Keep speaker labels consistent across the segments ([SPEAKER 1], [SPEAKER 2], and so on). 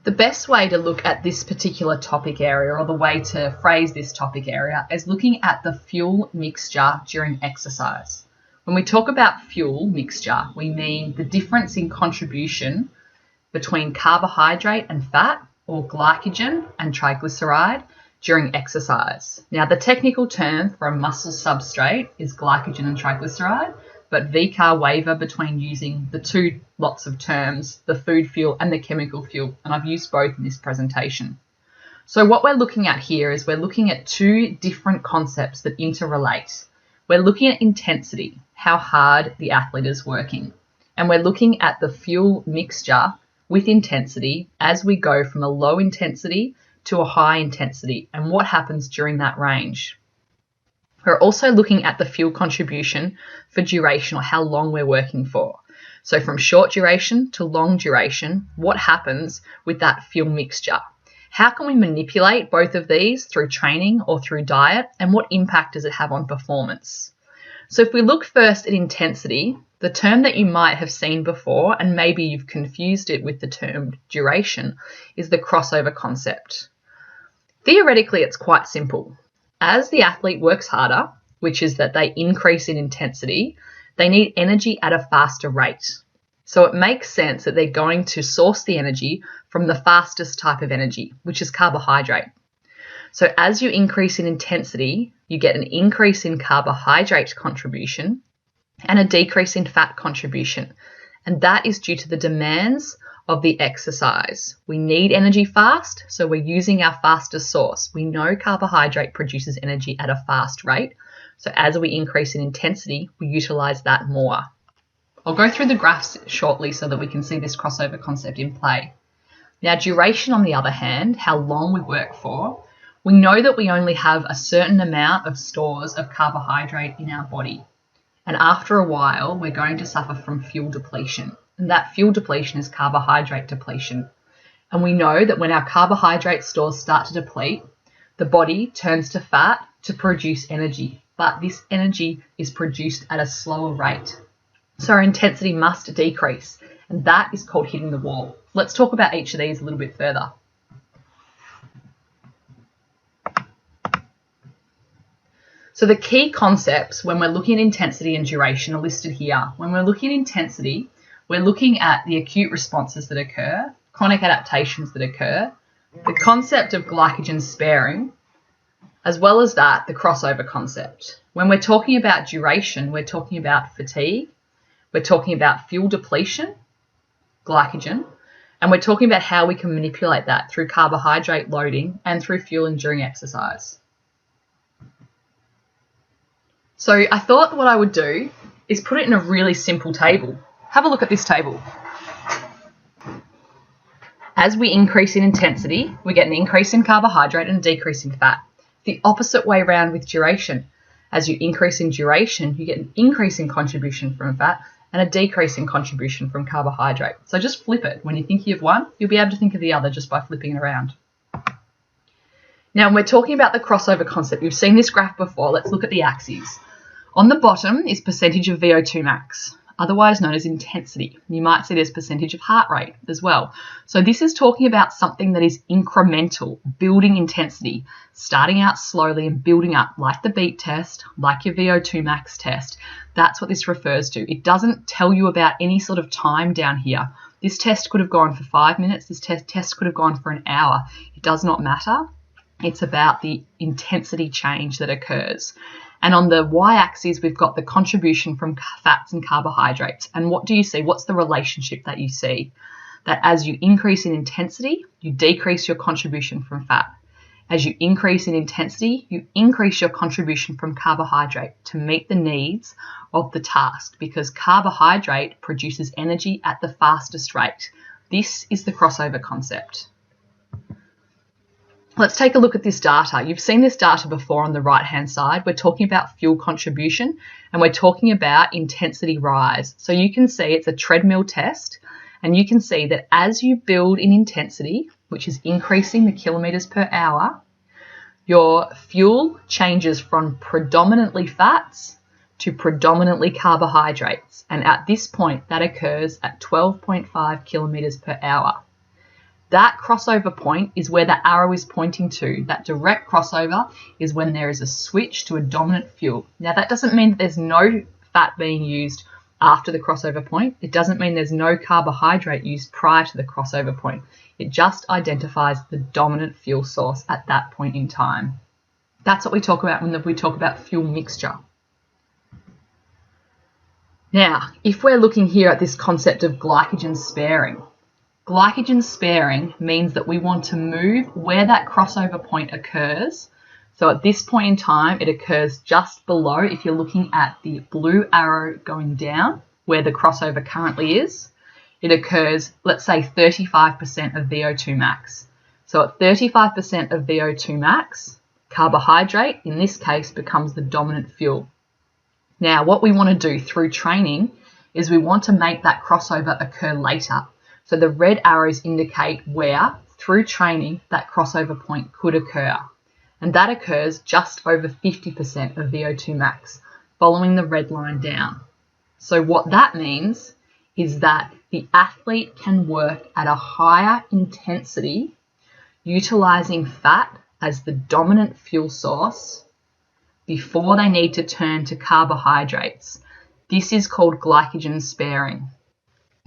[SPEAKER 1] The best way to look at this particular topic area, or the way to phrase this topic area, is looking at the fuel mixture during exercise. When we talk about fuel mixture, we mean the difference in contribution between carbohydrate and fat, or glycogen and triglyceride, during exercise. Now, the technical term for a muscle substrate is glycogen and triglyceride, but VCAR waver between using the two lots of terms, the food fuel and the chemical fuel, and I've used both in this presentation. So what we're looking at here is we're looking at two different concepts that interrelate. We're looking at intensity, how hard the athlete is working, and we're looking at the fuel mixture with intensity as we go from a low intensity to a high intensity and what happens during that range. We're also looking at the fuel contribution for duration, or how long we're working for. So from short duration to long duration, what happens with that fuel mixture? How can we manipulate both of these through training or through diet, and what impact does it have on performance? So if we look first at intensity, the term that you might have seen before, and maybe you've confused it with the term duration, is the crossover concept. Theoretically, it's quite simple. As the athlete works harder, which is that they increase in intensity, they need energy at a faster rate. So it makes sense that they're going to source the energy from the fastest type of energy, which is carbohydrate. So as you increase in intensity, you get an increase in carbohydrate contribution and a decrease in fat contribution. And that is due to the demands of the exercise. We need energy fast, so we're using our fastest source. We know carbohydrate produces energy at a fast rate, so as we increase in intensity, we utilize that more. I'll go through the graphs shortly so that we can see this crossover concept in play. Now, duration, on the other hand, how long we work for, we know that we only have a certain amount of stores of carbohydrate in our body. And after a while, we're going to suffer from fuel depletion. And that fuel depletion is carbohydrate depletion. And we know that when our carbohydrate stores start to deplete, the body turns to fat to produce energy. But this energy is produced at a slower rate. So our intensity must decrease. And that is called hitting the wall. Let's talk about each of these a little bit further. So the key concepts when we're looking at intensity and duration are listed here. When we're looking at intensity, we're looking at the acute responses that occur, chronic adaptations that occur, the concept of glycogen sparing, as well as that, the crossover concept. When we're talking about duration, we're talking about fatigue, we're talking about fuel depletion, glycogen, and we're talking about how we can manipulate that through carbohydrate loading and through fueling during exercise. So I thought what I would do is put it in a really simple table. Have a look at this table. As we increase in intensity, we get an increase in carbohydrate and a decrease in fat. The opposite way around with duration. As you increase in duration, you get an increase in contribution from fat and a decrease in contribution from carbohydrate. So just flip it. When you think of one, you'll be able to think of the other just by flipping it around. Now, when we're talking about the crossover concept, you've seen this graph before. Let's look at the axes. On the bottom is percentage of VO2 max, otherwise known as intensity. You might see there's percentage of heart rate as well. So this is talking about something that is incremental, building intensity, starting out slowly and building up, like the beat test, like your VO2 max test. That's what this refers to. It doesn't tell you about any sort of time down here. This test could have gone for 5 minutes. This test could have gone for an hour. It does not matter. It's about the intensity change that occurs. And on the y-axis, we've got the contribution from fats and carbohydrates. And what do you see? What's the relationship that you see? That as you increase in intensity, you decrease your contribution from fat. As you increase in intensity, you increase your contribution from carbohydrate to meet the needs of the task, because carbohydrate produces energy at the fastest rate. This is the crossover concept. Let's take a look at this data. You've seen this data before on the right-hand side. We're talking about fuel contribution and we're talking about intensity rise. So you can see it's a treadmill test, and you can see that as you build in intensity, which is increasing the kilometers per hour, your fuel changes from predominantly fats to predominantly carbohydrates. And at this point, that occurs at 12.5 kilometers per hour. That crossover point is where the arrow is pointing to. That direct crossover is when there is a switch to a dominant fuel. Now, that doesn't mean that there's no fat being used after the crossover point. It doesn't mean there's no carbohydrate used prior to the crossover point. It just identifies the dominant fuel source at that point in time. That's what we talk about when we talk about fuel mixture. Now, if we're looking here at this concept of glycogen sparing means that we want to move where that crossover point occurs. So at this point in time, it occurs just below, if you're looking at the blue arrow going down, where the crossover currently is. It occurs, let's say, 35% of VO2 max. So at 35% of VO2 max, carbohydrate, in this case, becomes the dominant fuel. Now, what we want to do through training is we want to make that crossover occur later. So the red arrows indicate where, through training, that crossover point could occur. And that occurs just over 50% of VO2 max, following the red line down. So what that means is that the athlete can work at a higher intensity, utilizing fat as the dominant fuel source before they need to turn to carbohydrates. This is called glycogen sparing.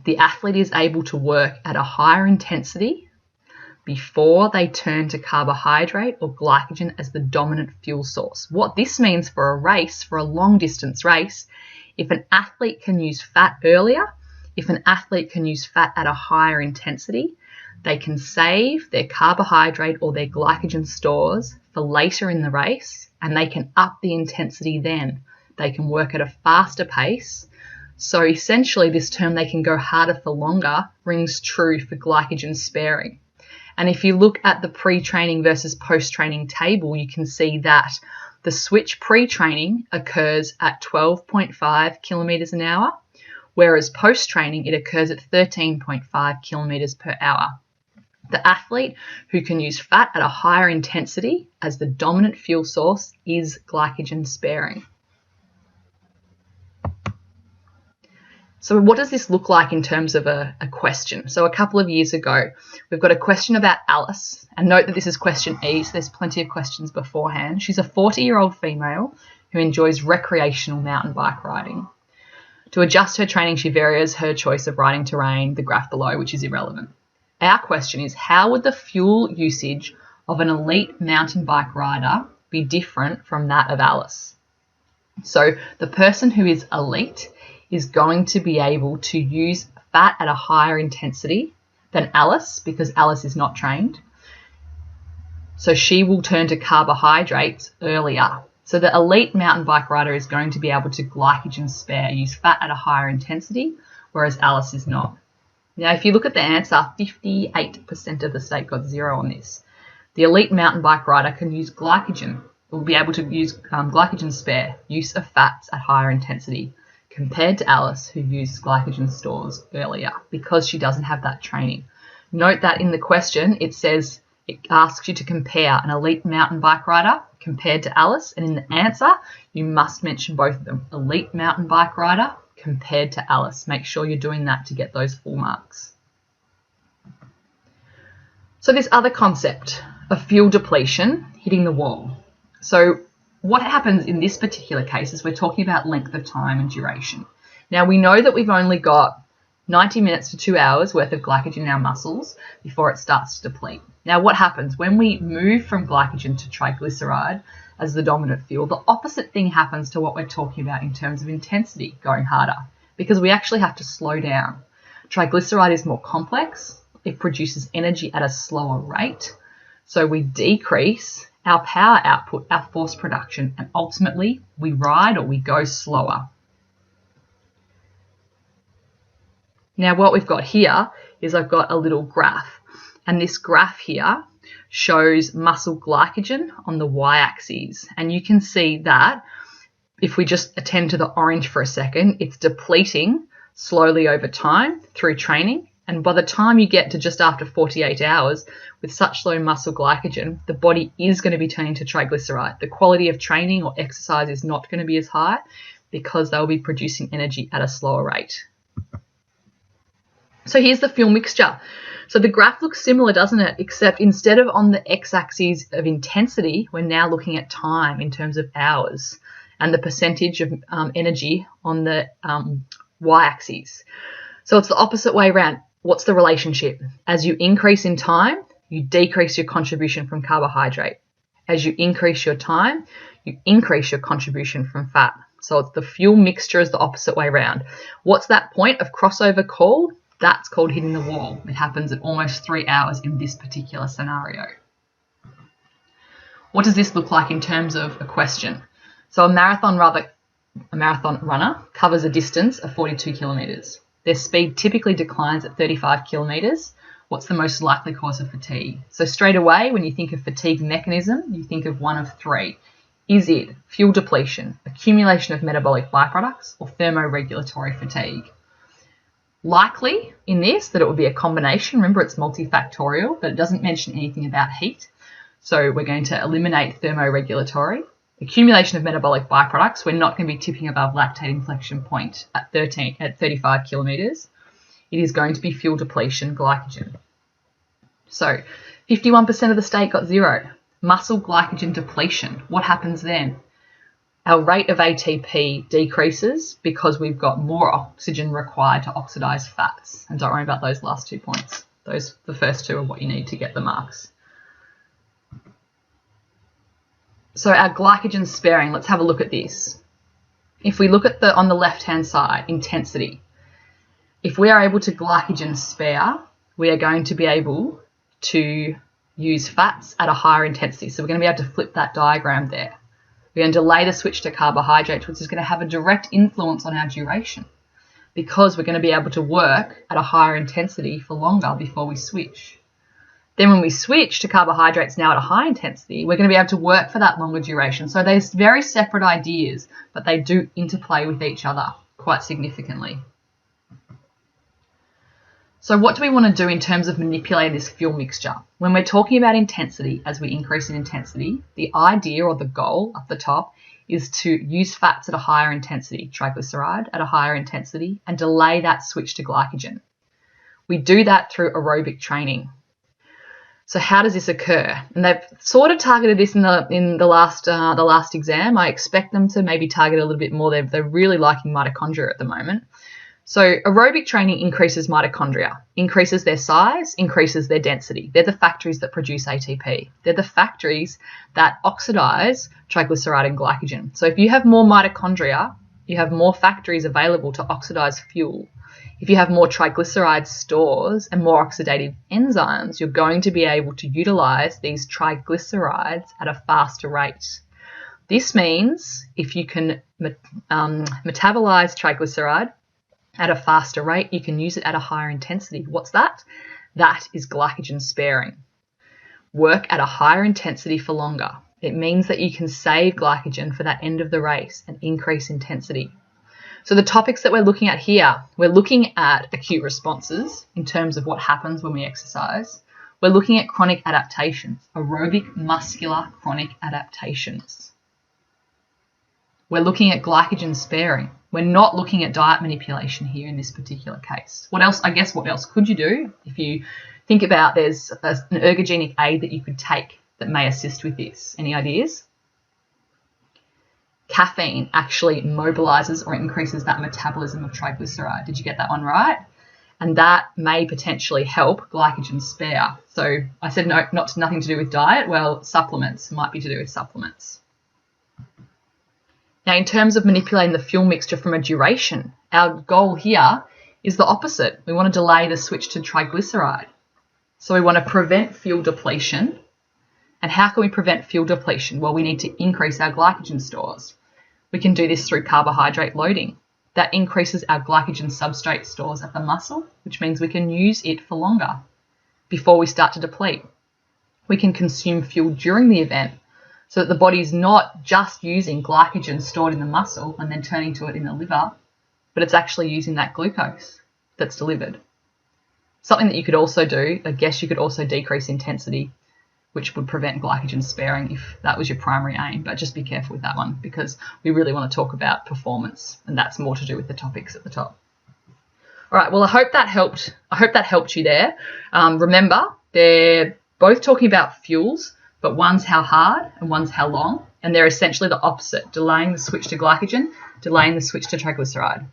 [SPEAKER 1] The athlete is able to work at a higher intensity before they turn to carbohydrate or glycogen as the dominant fuel source. What this means for a race, for a long distance race, if an athlete can use fat earlier, if an athlete can use fat at a higher intensity, they can save their carbohydrate or their glycogen stores for later in the race, and they can up the intensity then. They can work at a faster pace. So essentially, this term, they can go harder for longer, rings true for glycogen sparing. And if you look at the pre-training versus post-training table, you can see that the switch pre-training occurs at 12.5 kilometers an hour, whereas post-training, it occurs at 13.5 kilometers per hour. The athlete who can use fat at a higher intensity as the dominant fuel source is glycogen sparing. So what does this look like in terms of a question? So a couple of years ago, we've got a question about Alice, and note that this is question E, so there's plenty of questions beforehand. She's a 40-year-old female who enjoys recreational mountain bike riding. To adjust her training, she varies her choice of riding terrain, the graph below, which is irrelevant. Our question is, how would the fuel usage of an elite mountain bike rider be different from that of Alice? So the person who is elite is going to be able to use fat at a higher intensity than Alice, because Alice is not trained. So she will turn to carbohydrates earlier. So the elite mountain bike rider is going to be able to glycogen spare, use fat at a higher intensity, whereas Alice is not. Now, if you look at the answer, 58% of the state got 0 on this. The elite mountain bike rider can use glycogen, will be able to use glycogen spare, use of fats at higher intensity, compared to Alice, who used glycogen stores earlier, because she doesn't have that training. Note that in the question, it asks you to compare an elite mountain bike rider compared to Alice, and in the answer, you must mention both of them. Elite mountain bike rider compared to Alice. Make sure you're doing that to get those full marks. So this other concept of fuel depletion, hitting the wall. So what happens in this particular case is we're talking about length of time and duration. Now, we know that we've only got 90 minutes to 2 hours worth of glycogen in our muscles before it starts to deplete. Now, what happens when we move from glycogen to triglyceride as the dominant fuel? The opposite thing happens to what we're talking about in terms of intensity, going harder, because we actually have to slow down. Triglyceride is more complex. It produces energy at a slower rate. So we decrease our power output, our force production, and ultimately we ride or we go slower. Now, what we've got here is I've got a little graph, and this graph here shows muscle glycogen on the y-axis, and you can see that if we just attend to the orange for a second, it's depleting slowly over time through training. And by the time you get to just after 48 hours, with such low muscle glycogen, the body is going to be turning to triglyceride. The quality of training or exercise is not going to be as high because they'll be producing energy at a slower rate. So here's the fuel mixture. So the graph looks similar, doesn't it? Except instead of on the x-axis of intensity, we're now looking at time in terms of hours and the percentage of energy on the y-axis. So it's the opposite way around. What's the relationship? As you increase in time, you decrease your contribution from carbohydrate. As you increase your time, you increase your contribution from fat. So it's the fuel mixture is the opposite way around. What's that point of crossover called? That's called hitting the wall. It happens at almost 3 hours in this particular scenario. What does this look like in terms of a question? So a marathon runner covers a distance of 42 kilometres. Their speed typically declines at 35 kilometres. What's the most likely cause of fatigue? So straight away, when you think of fatigue mechanism, you think of one of three. Is it fuel depletion, accumulation of metabolic byproducts, or thermoregulatory fatigue? Likely in this that it would be a combination. Remember, it's multifactorial, but it doesn't mention anything about heat. So we're going to eliminate thermoregulatory. Accumulation of metabolic byproducts, we're not going to be tipping above lactate inflection point at 35 kilometres. It is going to be fuel depletion, glycogen. So 51% of the state got 0. Muscle glycogen depletion, what happens then? Our rate of ATP decreases because we've got more oxygen required to oxidize fats. And don't worry about those last 2 points. The first two are what you need to get the marks. So our glycogen sparing, let's have a look at this. If we look at on the left-hand side, intensity. If we are able to glycogen spare, we are going to be able to use fats at a higher intensity. So we're going to be able to flip that diagram there. We're going to delay the switch to carbohydrates, which is going to have a direct influence on our duration because we're going to be able to work at a higher intensity for longer before we switch. Then when we switch to carbohydrates now at a high intensity, we're going to be able to work for that longer duration. So they're very separate ideas, but they do interplay with each other quite significantly. So what do we want to do in terms of manipulating this fuel mixture? When we're talking about intensity, as we increase in intensity, the idea or the goal up the top is to use fats at a higher intensity, triglyceride at a higher intensity, and delay that switch to glycogen. We do that through aerobic training. So how does this occur? And they've sort of targeted this in the last exam. I expect them to maybe target a little bit more. They're really liking mitochondria at the moment. So aerobic training increases mitochondria, increases their size, increases their density. They're the factories that produce ATP. They're the factories that oxidize triglyceride and glycogen. So if you have more mitochondria, you have more factories available to oxidize fuel. If you have more triglyceride stores and more oxidative enzymes, you're going to be able to utilize these triglycerides at a faster rate. This means if you can metabolize triglyceride at a faster rate, you can use it at a higher intensity. What's that? That is glycogen sparing. Work at a higher intensity for longer. It means that you can save glycogen for that end of the race and increase intensity. So the topics that we're looking at here, we're looking at acute responses in terms of what happens when we exercise. We're looking at chronic adaptations, aerobic muscular chronic adaptations. We're looking at glycogen sparing. We're not looking at diet manipulation here in this particular case. What else? I guess what else could you do? If you think about there's an ergogenic aid that you could take that may assist with this. Any ideas? Caffeine actually mobilizes or increases that metabolism of triglyceride. Did you get that one right? And that may potentially help glycogen spare. So I said no, nothing to do with diet. Well, supplements might be to do with supplements. Now, in terms of manipulating the fuel mixture from a duration, our goal here is the opposite. We want to delay the switch to triglyceride. So we want to prevent fuel depletion. And how can we prevent fuel depletion? Well, we need to increase our glycogen stores. We can do this through carbohydrate loading. That increases our glycogen substrate stores at the muscle, which means we can use it for longer before we start to deplete. We can consume fuel during the event so that the body is not just using glycogen stored in the muscle and then turning to it in the liver, but it's actually using that glucose that's delivered. Something that you could also do, I guess you could also decrease intensity, which would prevent glycogen sparing if that was your primary aim. But just be careful with that one because we really want to talk about performance, and that's more to do with the topics at the top. All right, well, I hope that helped you there. Remember, they're both talking about fuels, but one's how hard and one's how long, and they're essentially the opposite, delaying the switch to glycogen, delaying the switch to triglyceride.